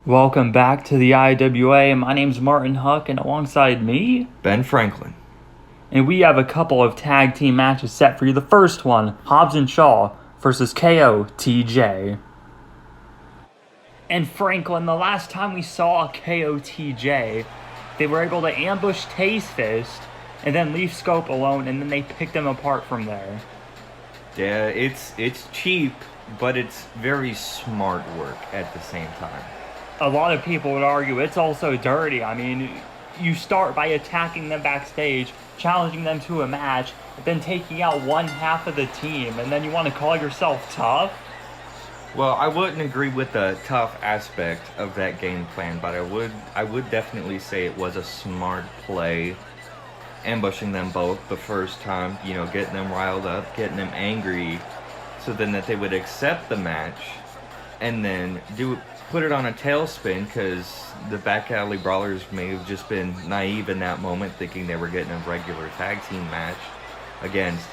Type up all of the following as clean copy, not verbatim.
Welcome back to the IWA. My name's Martin Huck, and alongside me, Ben Franklin. And we have a couple of tag team matches set for you. The first one, Hobbs and Shaw versus KOTJ. And Franklin, the last time we saw KOTJ, they were able to ambush Fist and then leave Scope alone, and then they picked him apart from there. Yeah, it's cheap, but it's very smart work at the same time. A lot of people would argue it's also dirty. I mean, you start by attacking them backstage, challenging them to a match, then taking out one half of the team, and then you want to call yourself tough? Well, I wouldn't agree with the tough aspect of that game plan, but I would definitely say it was a smart play, ambushing them both the first time, getting them riled up, getting them angry, so then that they would accept the match, and then put it on a tailspin, because the back alley brawlers may have just been naive in that moment, thinking they were getting a regular tag team match against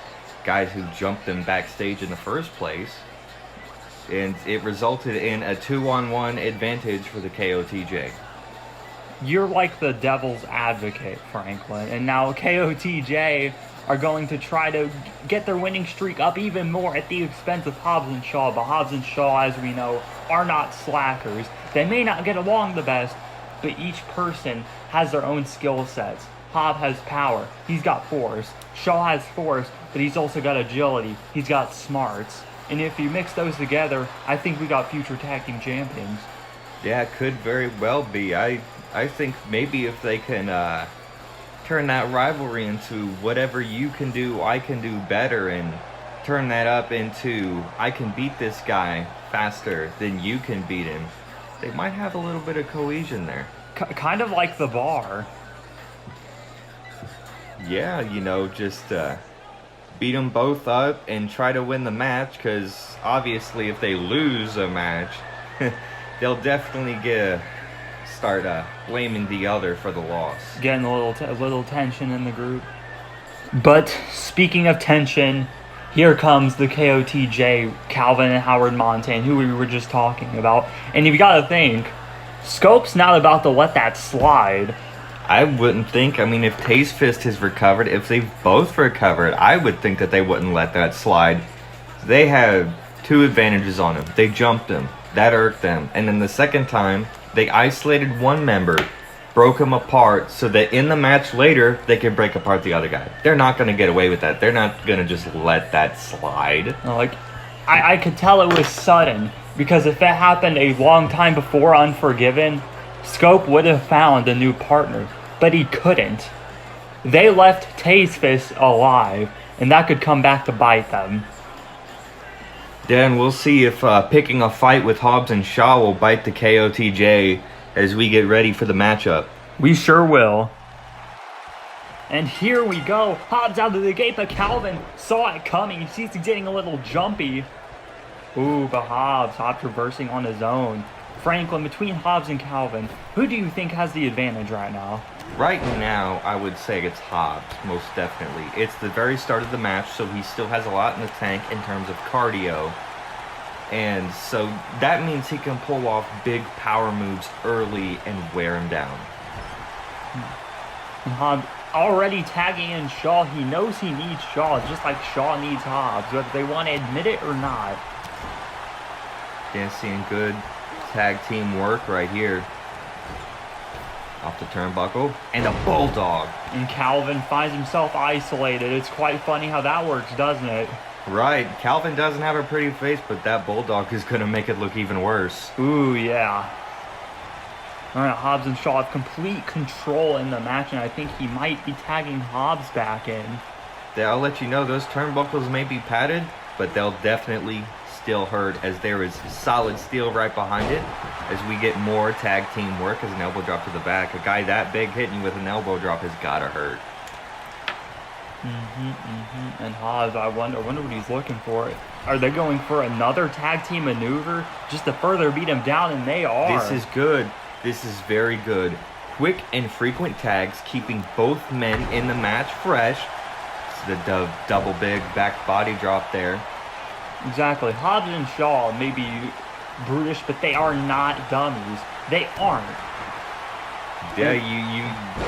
guys who jumped them backstage in the first place. And it resulted in a 2-on-1 advantage for the KOTJ. You're like the devil's advocate, Franklin. And now KOTJ are going to try to get their winning streak up even more at the expense of Hobbs and Shaw. But Hobbs and Shaw, as we know, are not slackers. They may not get along the best, but each person has their own skill sets. Hobbs has power. He's got force. Shaw has force, but he's also got agility. He's got smarts. And if you mix those together, I think we got future tag team champions. Yeah, it could very well be. I think maybe if they can turn that rivalry into whatever you can do, I can do better, and turn that up into I can beat this guy faster than you can beat him, they might have a little bit of cohesion there. Kind of like the Bar. Yeah, just beat them both up and try to win the match, because obviously if they lose a match, they'll definitely start blaming the other for the loss. Getting a little tension in the group. But speaking of tension, here comes the KOTJ, Calvin and Howard Montegne, who we were just talking about. And you've got to think, Scope's not about to let that slide. I wouldn't think. I mean, if Fist has recovered, if they've both recovered, I would think that they wouldn't let that slide. They had two advantages on him. They jumped him. That irked them. And then the second time, they isolated one member, broke him apart, so that in the match later, they could break apart the other guy. They're not going to get away with that. They're not going to just let that slide. I could tell it was sudden, because if it happened a long time before Unforgiven, Scope would have found a new partner, but he couldn't. They left Fist alive, and that could come back to bite them. Then we'll see if picking a fight with Hobbs and Shaw will bite the KOTJ as we get ready for the matchup. We sure will. And here we go. Hobbs out of the gate, but Calvin saw it coming. He sees he's getting a little jumpy. Ooh, but Hobbs reversing on his own. Franklin, between Hobbs and Calvin, who do you think has the advantage right now? Right now, I would say it's Hobbs, most definitely. It's the very start of the match, so he still has a lot in the tank in terms of cardio. And so that means he can pull off big power moves early and wear him down. And Hobbs already tagging in Shaw. He knows he needs Shaw, just like Shaw needs Hobbs, whether they want to admit it or not. Yeah, seeing good tag team work right here. Off the turnbuckle, and a bulldog. And Calvin finds himself isolated. It's quite funny how that works, doesn't it? Right, Calvin doesn't have a pretty face, but that bulldog is going to make it look even worse. Ooh, yeah. Alright, Hobbs and Shaw have complete control in the match, and I think he might be tagging Hobbs back in. Yeah, I'll let you know, those turnbuckles may be padded, but they'll definitely still hurt, as there is solid steel right behind it, as we get more tag team work as an elbow drop to the back. A guy that big hitting you with an elbow drop has got to hurt. And Hobbs, I wonder what he's looking for. Are they going for another tag team maneuver just to further beat him down? And they are. This is good. This is very good. Quick and frequent tags, keeping both men in the match fresh. It's the double big back body drop there. Exactly. Hobbs and Shaw maybe brutish, but they are not dummies. They aren't. Yeah,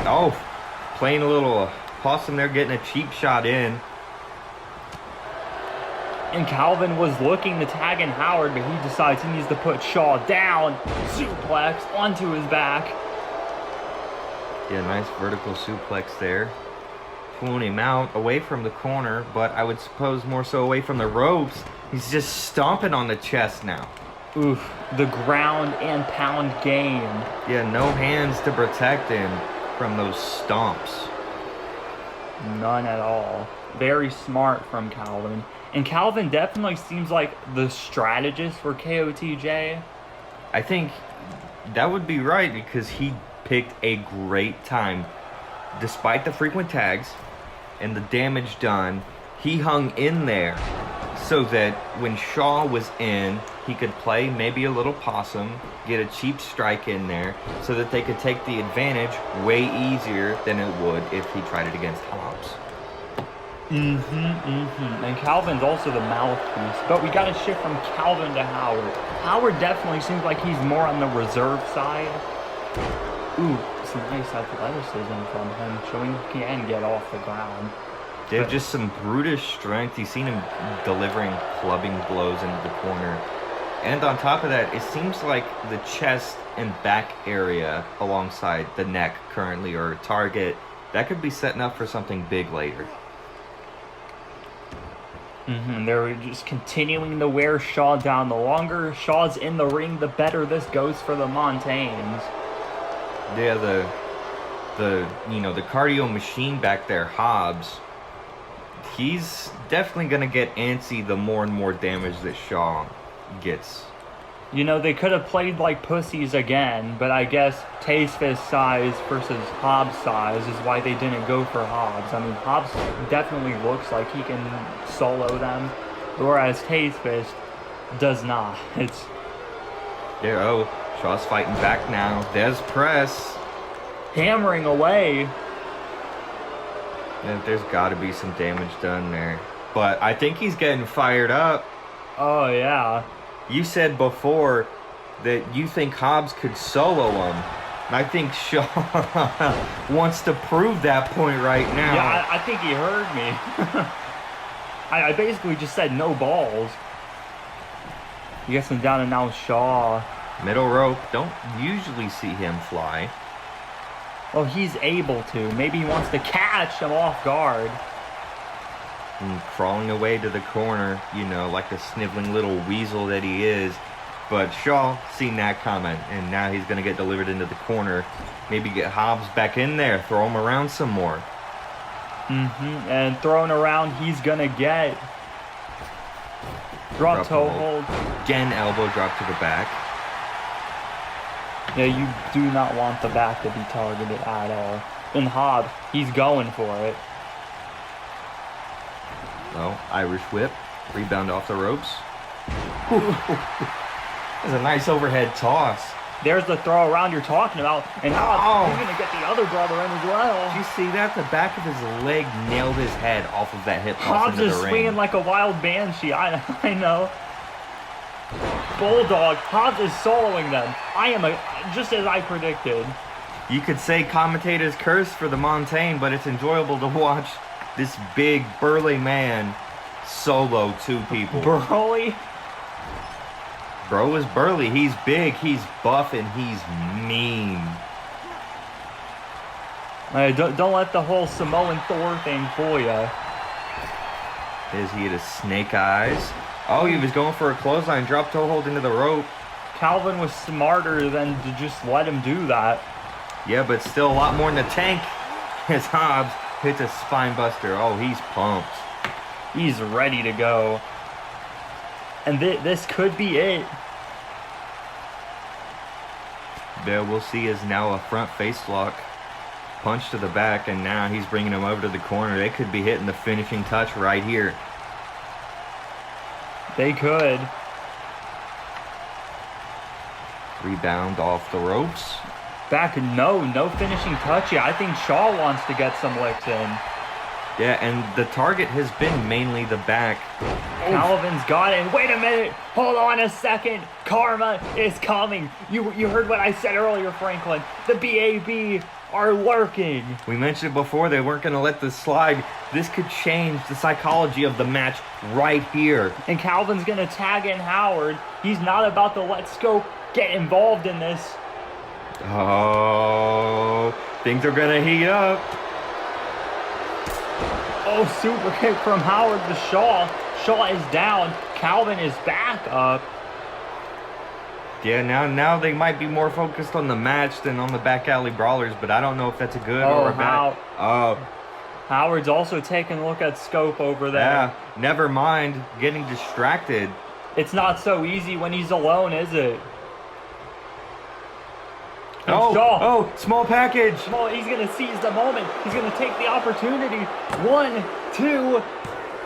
oh, playing a little possum there, getting a cheap shot in. And Calvin was looking to tag in Howard, but he decides he needs to put Shaw down. Suplex onto his back. Yeah, nice vertical suplex there. Pulling him out away from the corner, but I would suppose more so away from the ropes. He's just stomping on the chest now. Oof, the ground and pound game. Yeah, no hands to protect him from those stomps. None at all. Very smart from Calvin. And Calvin definitely seems like the strategist for KOTJ. I think that would be right because he picked a great time. Despite the frequent tags and the damage done, he hung in there so that when Shaw was in, he could play maybe a little possum, get a cheap strike in there so that they could take the advantage way easier than it would if he tried it against Hobbs. And Calvin's also the mouthpiece. But we got to shift from Calvin to Howard. Howard definitely seems like he's more on the reserve side. Ooh, some nice athleticism from him, showing he can get off the ground. Yeah, just some brutish strength. You've seen him delivering clubbing blows into the corner. And on top of that, it seems like the chest and back area alongside the neck currently are a target. That could be setting up for something big later. They're just continuing to wear Shaw down. The longer Shaw's in the ring, the better this goes for the Montaignes. Yeah, the cardio machine back there, Hobbs, he's definitely gonna get antsy the more and more damage that Shaw gets. You know, they could have played like pussies again, but I guess Taste's size versus Hobbs' size is why they didn't go for Hobbs. I mean, Hobbs definitely looks like he can solo them, whereas Taste does not. It's... There, oh, Shaw's fighting back now. There's press. Hammering away. Yeah, there's got to be some damage done there. But I think he's getting fired up. Oh, yeah. You said before that you think Hobbs could solo him. And I think Shaw wants to prove that point right now. Yeah, I think he heard me. I basically just said no balls. He gets him down and now Shaw. Middle rope. Don't usually see him fly. Well, he's able to. Maybe he wants to catch him off guard. And crawling away to the corner, like the sniveling little weasel that he is. But Shaw seen that coming, and now he's going to get delivered into the corner. Maybe get Hobbs back in there, throw him around some more. And thrown around, he's going to get drop toe hold. Again, elbow drop to the back. Yeah, you do not want the back to be targeted at all. And Hobbs, he's going for it. Oh, Irish whip. Rebound off the ropes. That's a nice overhead toss. There's the throw around you're talking about. And Hobbs, he's going to get the other brother in as well. Did you see that? The back of his leg nailed his head off of that hip toss Hobbs into the is ring. swinging like a wild banshee. I know. Bulldog. Hobbs is soloing them. Just as I predicted. You could say commentators curse for the Montegne, but it's enjoyable to watch this big, burly man solo two people. Burly? Bro is burly. He's big, he's buff, and he's mean. Hey, don't let the whole Samoan Thor thing fool you. Is he his snake eyes? Oh, he was going for a clothesline, drop toe hold into the rope. Calvin was smarter than to just let him do that. Yeah, but still a lot more in the tank. As Hobbs hits a spine buster. Oh, he's pumped. He's ready to go. And this could be it. There we'll see is now a front face lock. Punch to the back, and now he's bringing him over to the corner. They could be hitting the finishing touch right here. They could. Rebound off the ropes. Back, no finishing touch yet. I think Shaw wants to get some licks in. Yeah, and the target has been mainly the back. Calvin's got it. Wait a minute. Hold on a second. Karma is coming. You heard what I said earlier, Franklin. The BAB are lurking. We mentioned before they weren't going to let this slide. This could change the psychology of the match right here. And Calvin's going to tag in Howard. He's not about to let Scope get involved in this. Oh, things are going to heat up. Oh, super kick from Howard to Shaw. Shaw is down. Calvin is back up. Yeah, now they might be more focused on the match than on the back alley brawlers, but I don't know if that's a good or a bad. Howard's also taking a look at Scope over there. Yeah, never mind getting distracted. It's not so easy when he's alone, is it? And Oh, small package. He's going to seize the moment. He's going to take the opportunity. 1, 2,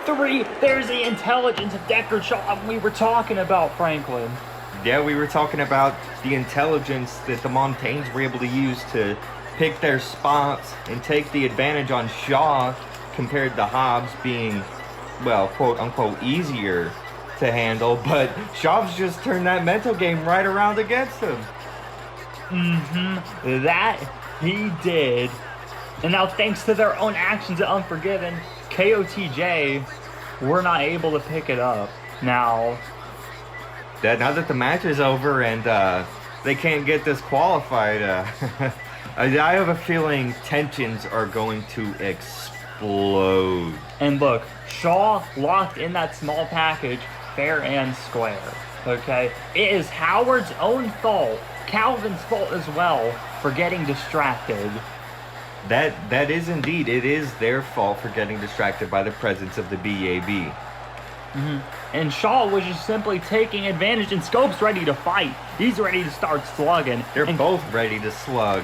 3. There's the intelligence of Deckard Shaw we were talking about, Franklin. Yeah, we were talking about the intelligence that the Montaignes were able to use to pick their spots and take the advantage on Shaw compared to Hobbs being, well, quote unquote, easier to handle. But Shaw's just turned that mental game right around against him. That he did. And now, thanks to their own actions at Unforgiven, KOTJ were not able to pick it up. Now that the match is over and they can't get disqualified, I have a feeling tensions are going to explode. And look, Shaw locked in that small package fair and square. Okay? It is Howard's own fault, Calvin's fault as well, for getting distracted. That is indeed, it is their fault for getting distracted by the presence of the BAB. And Shaw was just simply taking advantage, and Scope's ready to fight. He's ready to start slugging. They're both ready to slug.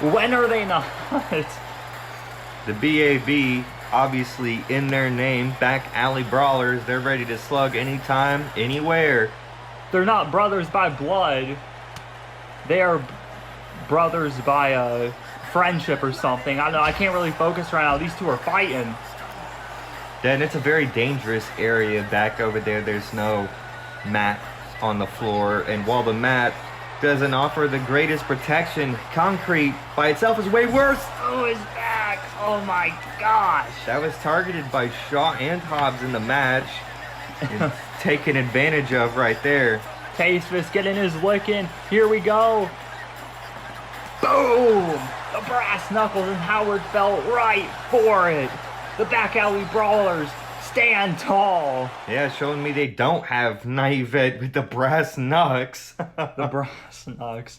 When are they not? The BAB, obviously in their name, back alley brawlers, they're ready to slug anytime, anywhere. They're not brothers by blood. They are brothers by friendship or something. I don't know, I can't really focus right now. These two are fighting. Then it's a very dangerous area back over there. There's no mat on the floor, and while the mat doesn't offer the greatest protection, concrete by itself is way worse. Oh, his back. Oh my gosh. That was targeted by Shaw and Hobbs in the match. And taken advantage of right there. K-Swiss getting his lick in. Here we go. Boom! The brass knuckles, and Howard fell right for it. The back alley brawlers stand tall. Yeah, showing me they don't have Naivette with the brass knucks. The brass knucks.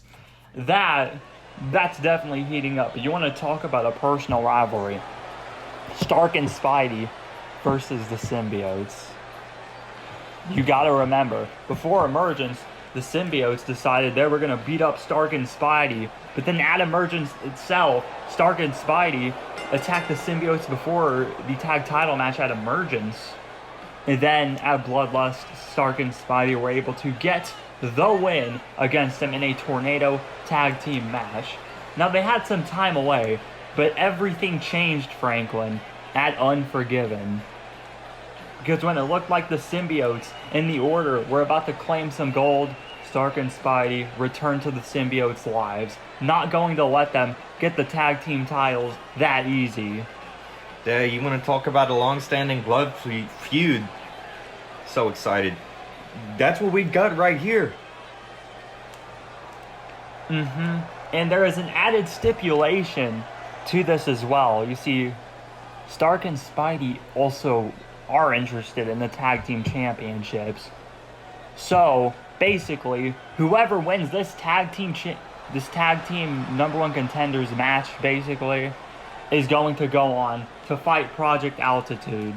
That's definitely heating up. You want to talk about a personal rivalry? Stark and Spidey versus the Symbiotes. You gotta remember, before Emergence, the Symbiotes decided they were gonna beat up Stark and Spidey, but then at Emergence itself, Stark and Spidey attacked the Symbiotes before the tag title match at Emergence. And then at Bloodlust, Stark and Spidey were able to get the win against them in a tornado tag team match. Now they had some time away, but everything changed, Franklin, at Unforgiven. Because when it looked like the Symbiotes in the Order were about to claim some gold, Stark and Spidey returned to the Symbiotes' lives, not going to let them get the tag team titles that easy. Yeah, you want to talk about a long-standing blood feud? So excited. That's what we got right here. And there is an added stipulation to this as well. You see, Stark and Spidey also are interested in the tag team championships. So basically, whoever wins this tag team number one contenders match basically is going to go on to fight Project Altitude.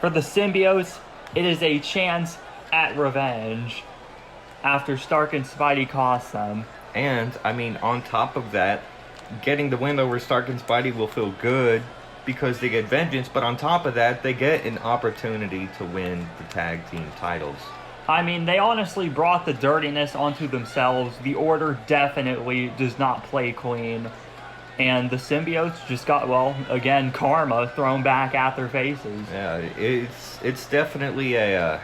For the Symbiotes, it is a chance at revenge after Stark and Spidey cost them. And I mean, on top of that, getting the win over Stark and Spidey will feel good because they get vengeance, but on top of that, they get an opportunity to win the tag team titles. I mean, they honestly brought the dirtiness onto themselves. The Order definitely does not play clean. And the symbiotes just got, well, again, karma thrown back at their faces. Yeah, it's definitely a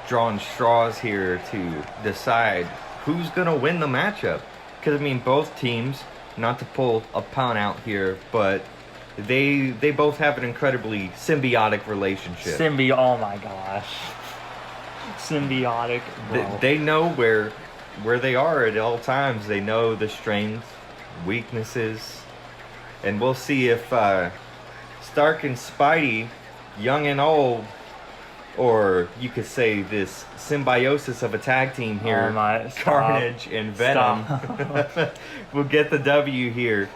drawing straws here to decide who's gonna win the matchup. Because I mean, both teams, not to pull a pun out here, but they both have an incredibly symbiotic relationship. Oh my gosh, symbiotic. They know where they are at all times. They know the strengths, weaknesses, and we'll see if Stark and Spidey, young and old, or you could say this symbiosis of a tag team here, Carnage and Venom, will get the W here.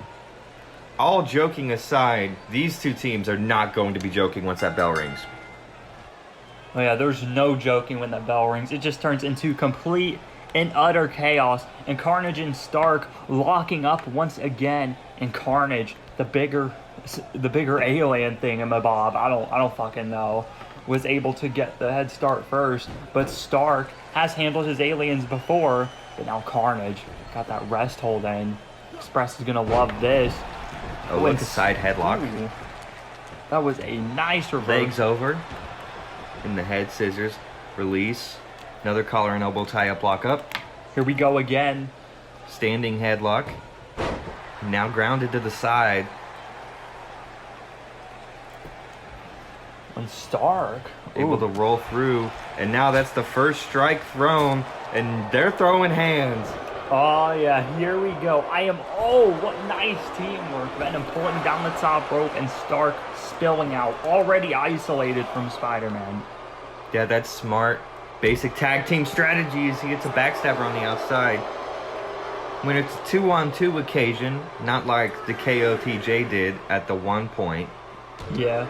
All joking aside, these two teams are not going to be joking once that bell rings. Oh yeah, there's no joking when that bell rings. It just turns into complete and utter chaos, and Carnage and Stark locking up once again, and Carnage, the bigger alien thingamabob, I don't fucking know, was able to get the head start first, but Stark has handled his aliens before, but now Carnage got that rest hold in. Express is gonna love this. Oh, it's a side headlock. Ooh, that was a nice reverse. Legs over, in the head scissors, release, another collar and elbow tie-up lock up. Here we go again. Standing headlock, now grounded to the side. And Stark able to roll through, and now that's the first strike thrown, and they're throwing hands. Oh yeah, here we go. What nice teamwork. Venom pulling down the top rope and Stark spilling out, already isolated from Spider-Man. Yeah, that's smart. Basic tag team strategies. He gets a backstabber on the outside. When it's a 2-on-2 occasion, not like the KOTJ did at the one point. Yeah.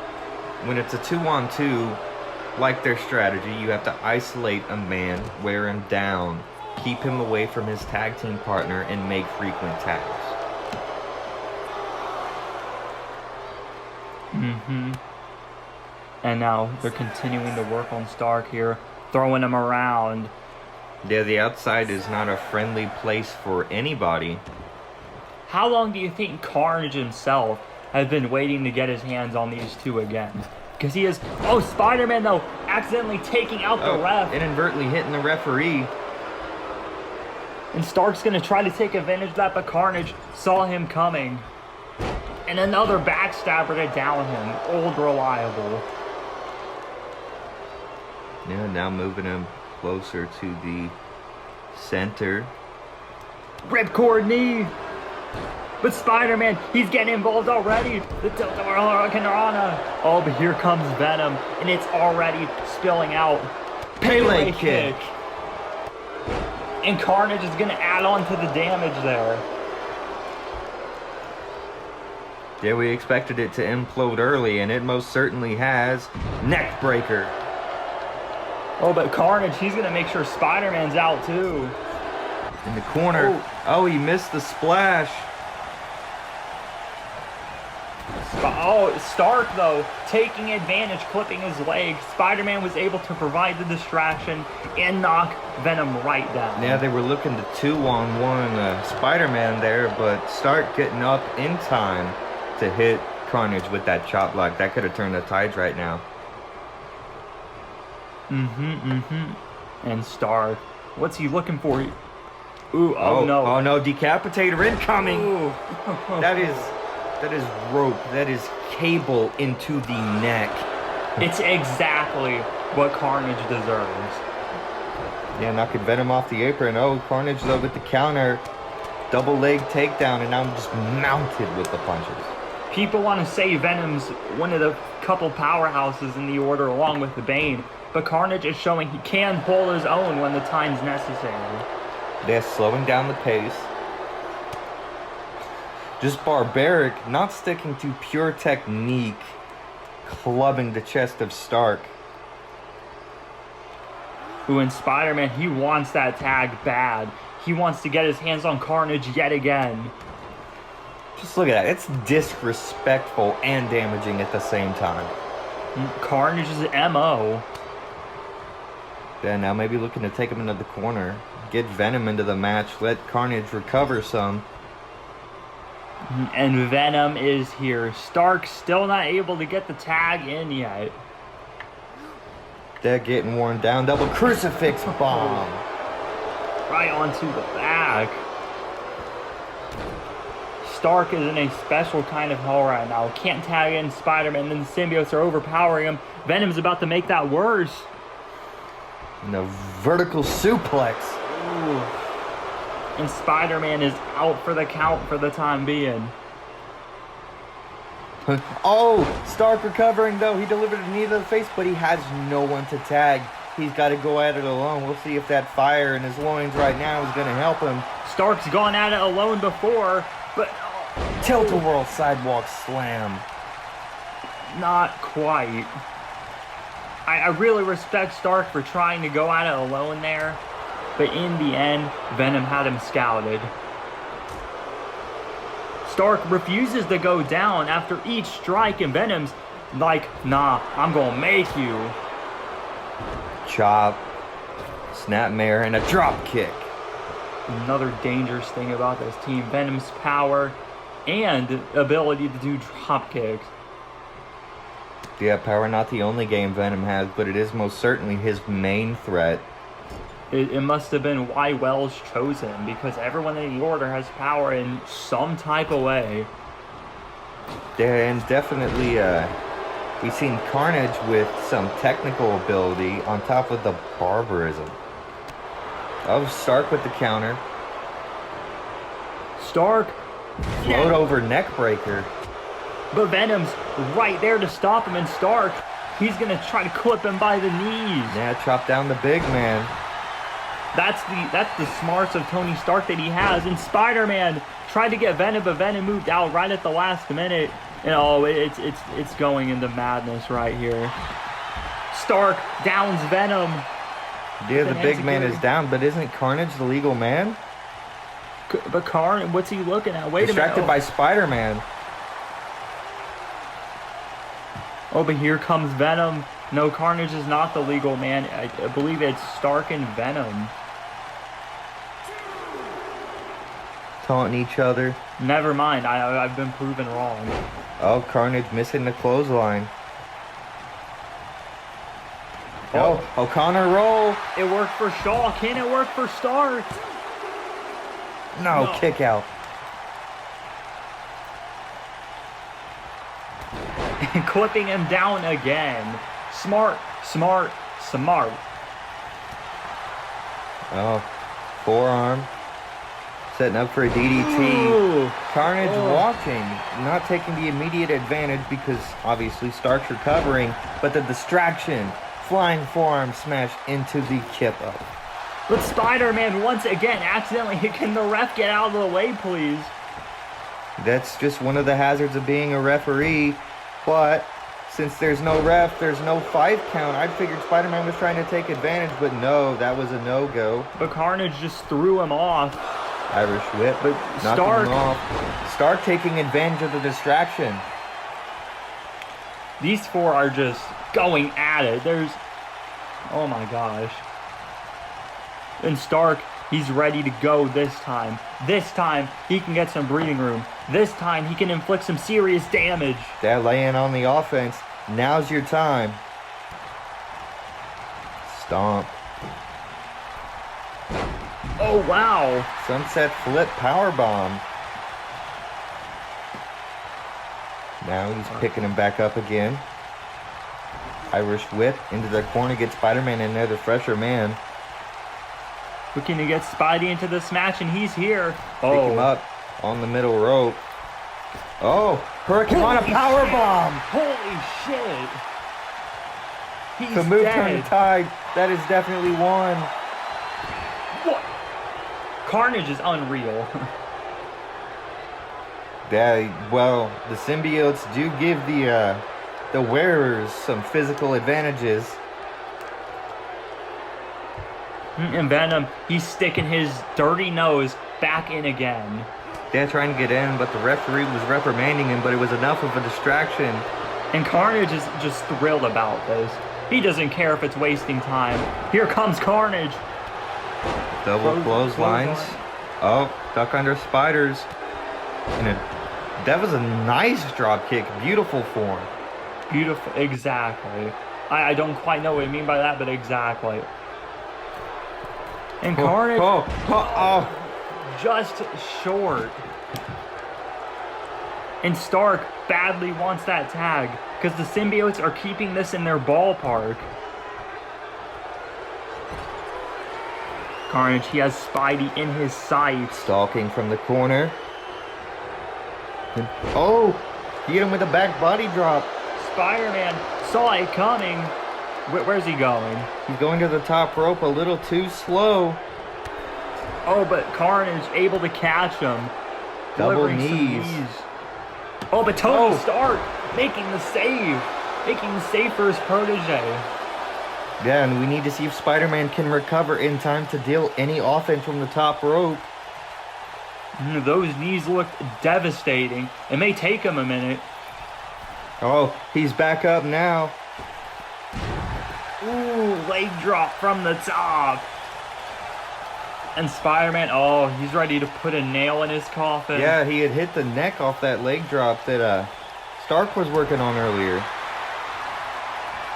When it's a 2-on-2, like their strategy, you have to isolate a man, wear him down, keep him away from his tag team partner, and make frequent tags. And now they're continuing to work on Stark here, throwing him around. Yeah, the outside is not a friendly place for anybody. How long do you think Carnage himself has been waiting to get his hands on these two again? Because he is... Oh, Spider-Man, though, accidentally taking out the ref. Inadvertently hitting the referee. And Stark's going to try to take advantage of that, but Carnage saw him coming. And another backstabber to down him. Old reliable. Yeah, now moving him closer to the center. Ripcord knee. But Spider-Man, he's getting involved already. The Hurricanrana. Oh, but here comes Venom, and it's already spilling out. Pele kick. And Carnage is going to add on to the damage there. Yeah, we expected it to implode early, and it most certainly has. Neck breaker. Oh, but Carnage, he's going to make sure Spider-Man's out, too. In the corner. Oh, he missed the splash. Stark, though, taking advantage, clipping his leg. Spider-Man was able to provide the distraction and knock Venom right down. Yeah, they were looking to 2-on-1 Spider-Man there, but Stark getting up in time to hit Carnage with that chop block. That could have turned the tides right now. And Stark, what's he looking for? Ooh, no. Oh no, decapitator incoming. Ooh. That is rope. That is cable into the neck. It's exactly what Carnage deserves. Yeah, knocking Venom off the apron. Oh, Carnage though with the counter. Double leg takedown, and now I'm just mounted with the punches. People want to say Venom's one of the couple powerhouses in the order along with the Bane, but Carnage is showing he can hold his own when the time's necessary. They're slowing down the pace. Just barbaric, not sticking to pure technique, clubbing the chest of Stark. Who in Spider-Man, he wants that tag bad. He wants to get his hands on Carnage yet again. Just look at that. It's disrespectful and damaging at the same time. Carnage's MO. Yeah, now maybe looking to take him into the corner. Get Venom into the match. Let Carnage recover some. And Venom is here. Stark still not able to get the tag in yet. They're getting worn down. Double crucifix bomb. Right onto the back. Stark is in a special kind of hell right now. Can't tag in Spider-Man, then the symbiotes are overpowering him. Venom's about to make that worse. And a vertical suplex. Ooh. And Spider-Man is out for the count for the time being. Oh, Stark recovering though. He delivered a knee to the face, but he has no one to tag. He's got to go at it alone. We'll see if that fire in his loins right now is going to help him. Stark's gone at it alone before, but... Tilt-a-whirl sidewalk slam. Not quite. I really respect Stark for trying to go at it alone there, but in the end, Venom had him scouted. Stark refuses to go down after each strike, and Venom's like, nah, I'm gonna make you. Chop, snapmare, and a drop kick. Another dangerous thing about this team, Venom's power and ability to do drop kicks. Yeah, power not the only game Venom has, but it is most certainly his main threat. It must have been why Wells chose him, because everyone in the Order has power in some type of way. Yeah, and definitely we've seen Carnage with some technical ability on top of the barbarism. Oh, Stark with the counter. Stark. Float over neck breaker. But Venom's right there to stop him, and Stark, he's going to try to clip him by the knees. Yeah, chop down the big man. That's the smarts of Tony Stark that he has. And Spider-Man tried to get Venom, but Venom moved out right at the last minute. And oh, it's going into madness right here. Stark downs Venom. Yeah, the big man is down, but isn't Carnage the legal man? But Carnage, what's he looking at? Wait a minute. Distracted by Spider-Man. Oh, but here comes Venom. No, Carnage is not the legal man. I believe it's Stark and Venom. Taunting each other. Never mind. I've been proven wrong. Oh, Carnage missing the clothesline. Oh, O'Connor roll. It worked for Shaw. Can it work for Stark? No, kick out. Clipping him down again. Smart. Oh, forearm. Setting up for a DDT. Ooh. Carnage walking, not taking the immediate advantage because obviously Stark's recovering, but the distraction. Flying forearm smash into the kip up. But Spider-Man once again accidentally, can the ref get out of the way, please? That's just one of the hazards of being a referee, but since there's no ref, there's no 5 count. I figured Spider-Man was trying to take advantage, but no, that was a no-go. But Carnage just threw him off. Irish whip, but knocking him off. Stark taking advantage of the distraction. These four are just going at it. Oh my gosh. And Stark, he's ready to go this time. This time, he can get some breathing room. This time, he can inflict some serious damage. They're laying on the offense. Now's your time. Stomp. Oh, wow. Sunset flip powerbomb. Now he's picking him back up again. Irish whip into the corner, gets Spider-Man in there, the fresher man. Looking to get Spidey into this match, and he's here. Pick him up on the middle rope. Oh, Hurricane on a powerbomb. Holy shit. He's The move dead. turned the tide. That is definitely one. What? Carnage is unreal. Well, the symbiotes do give the wearers some physical advantages. And Venom, he's sticking his dirty nose back in again. They're trying to get in, but the referee was reprimanding him, but it was enough of a distraction. And Carnage is just thrilled about this. He doesn't care if it's wasting time. Here comes Carnage. Double clotheslines. Oh, duck under spiders. And a That was a nice drop kick. Beautiful form. Beautiful, exactly. I don't quite know what I mean by that, but exactly. And Carnage, just short. And Stark badly wants that tag because the Symbiotes are keeping this in their ballpark. Carnage, he has Spidey in his sights. Stalking from the corner. Oh, he hit him with a back body drop. Spider-Man saw it coming. Where's he going? He's going to the top rope a little too slow. Oh, but Carnage able to catch him. Double Delivering knees. some knees. Oh, but Tony Stark making the save. Making the save for his protege. Yeah, and we need to see if Spider-Man can recover in time to deal any offense from the top rope. Those knees looked devastating. It may take him a minute. Oh, he's back up now. Ooh, leg drop from the top. And Spider-Man, oh, he's ready to put a nail in his coffin. Yeah, he had hit the neck off that leg drop that Stark was working on earlier.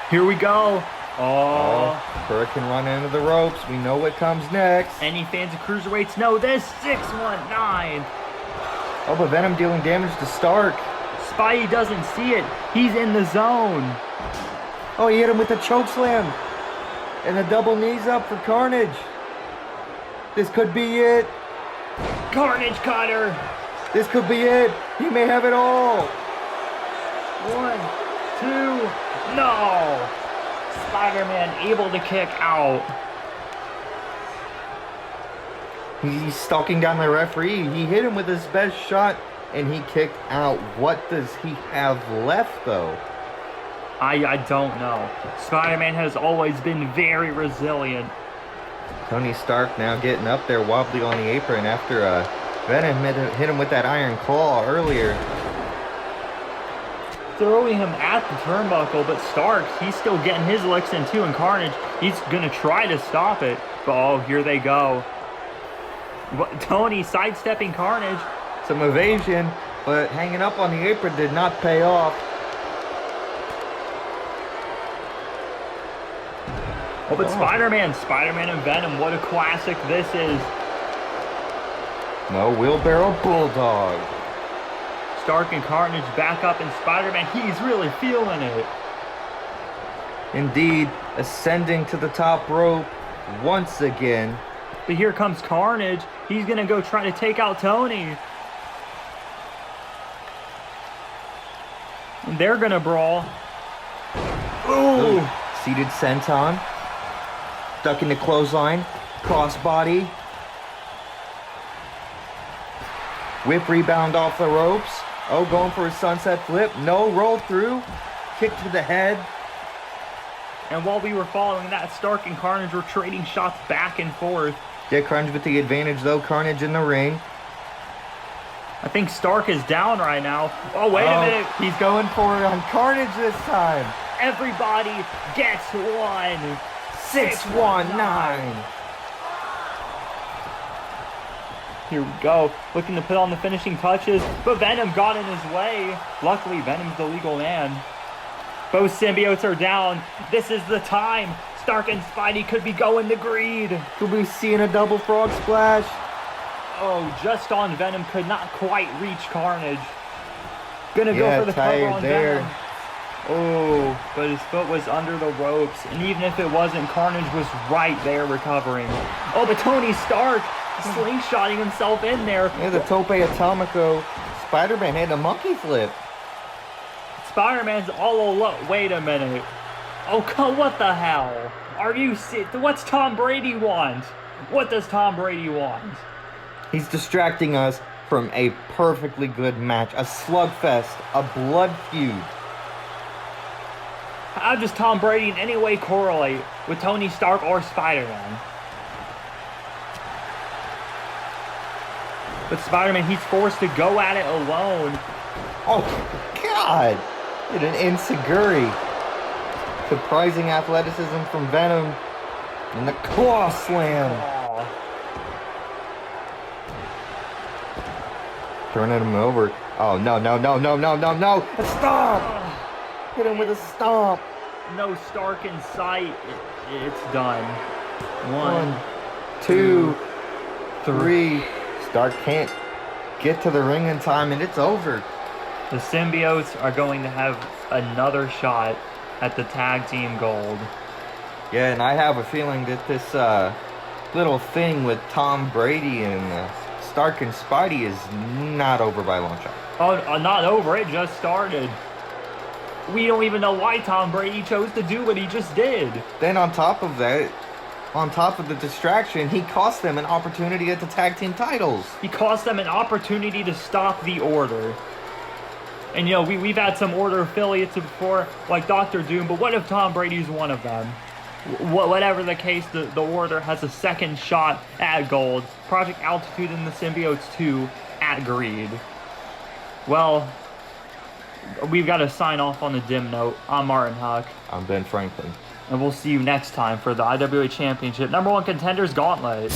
Here we go. Oh, Hurricane run into the ropes. We know what comes next. Any fans of cruiserweights know this. 619. Oh, but Venom dealing damage to Stark. Spidey doesn't see it. He's in the zone. Oh, he hit him with a choke slam. And the double knees up for Carnage. This could be it. Carnage cutter. This could be it. He may have it all. 1, 2, no. Spider-Man able to kick out. He's stalking down the referee. He hit him with his best shot and he kicked out. What does he have left though? I don't know. Spider-Man has always been very resilient. Tony Stark now getting up there wobbly on the apron after Venom hit him with that iron claw earlier. Throwing him at the turnbuckle, but Stark, he's still getting his licks in too, and Carnage, he's gonna try to stop it. But oh, here they go. Tony sidestepping Carnage. Some evasion, but hanging up on the apron did not pay off. Oh, but Spider-Man and Venom, what a classic this is. No, wheelbarrow bulldog. Stark and Carnage back up, and Spider-Man, he's really feeling it. Indeed, ascending to the top rope once again. But here comes Carnage. He's going to go try to take out Tony. And they're going to brawl. Ooh! Seated senton. Stuck in the clothesline. Crossbody. Whip rebound off the ropes. Oh, going for a sunset flip. No, roll through. Kick to the head. And while we were following that, Stark and Carnage were trading shots back and forth. Yeah, Carnage with the advantage though. Carnage in the ring. I think Stark is down right now. Oh, wait a minute. He's going for it on Carnage this time. Everybody gets one. 619. Here we go. Looking to put on the finishing touches, but Venom got in his way. Luckily, Venom's the legal man. Both symbiotes are down. This is the time. Stark and Spidey could be going to Greed. Could we see a double frog splash? Oh, just on Venom. Could not quite reach Carnage. Gonna go for the cover on there. Venom. Oh, but his foot was under the ropes. And even if it wasn't, Carnage was right there recovering. Oh, but Tony Stark slingshotting himself in there. Yeah, the Tope Atomico. Spider-Man had a monkey flip. Spider-Man's all alone. Wait a minute. Oh, what the hell? Are you sick? What's Tom Brady want? What does Tom Brady want? He's distracting us from a perfectly good match. A slugfest. A blood feud. How does Tom Brady in any way correlate with Tony Stark or Spider-Man? But Spider-Man, he's forced to go at it alone. Oh, God. Hit an enziguri. Surprising athleticism from Venom. And the claw slam. Oh. Turning him over. Oh, no, no, no, no, no, no, no. A stomp. Hit him with a stomp. No Stark in sight. It's done. One, 2, 3. Stark can't get to the ring in time, and it's over. The Symbiotes are going to have another shot at the tag team gold. Yeah, and I have a feeling that this little thing with Tom Brady and Stark and Spidey is not over by a long shot. Oh, not over. It just started. We don't even know why Tom Brady chose to do what he just did. Then on top of that, on top of the distraction, he cost them an opportunity at the tag team titles. He cost them an opportunity to stop the Order. And, you know, we've had some Order affiliates before, like Dr. Doom, but what if Tom Brady's one of them? Whatever the case, the Order has a second shot at gold. Project Altitude and the Symbiotes 2 at Greed. Well, we've got to sign off on a dim note. I'm Martin Huck. I'm Ben Franklin. And we'll see you next time for the IWA Championship #1 Contenders Gauntlet.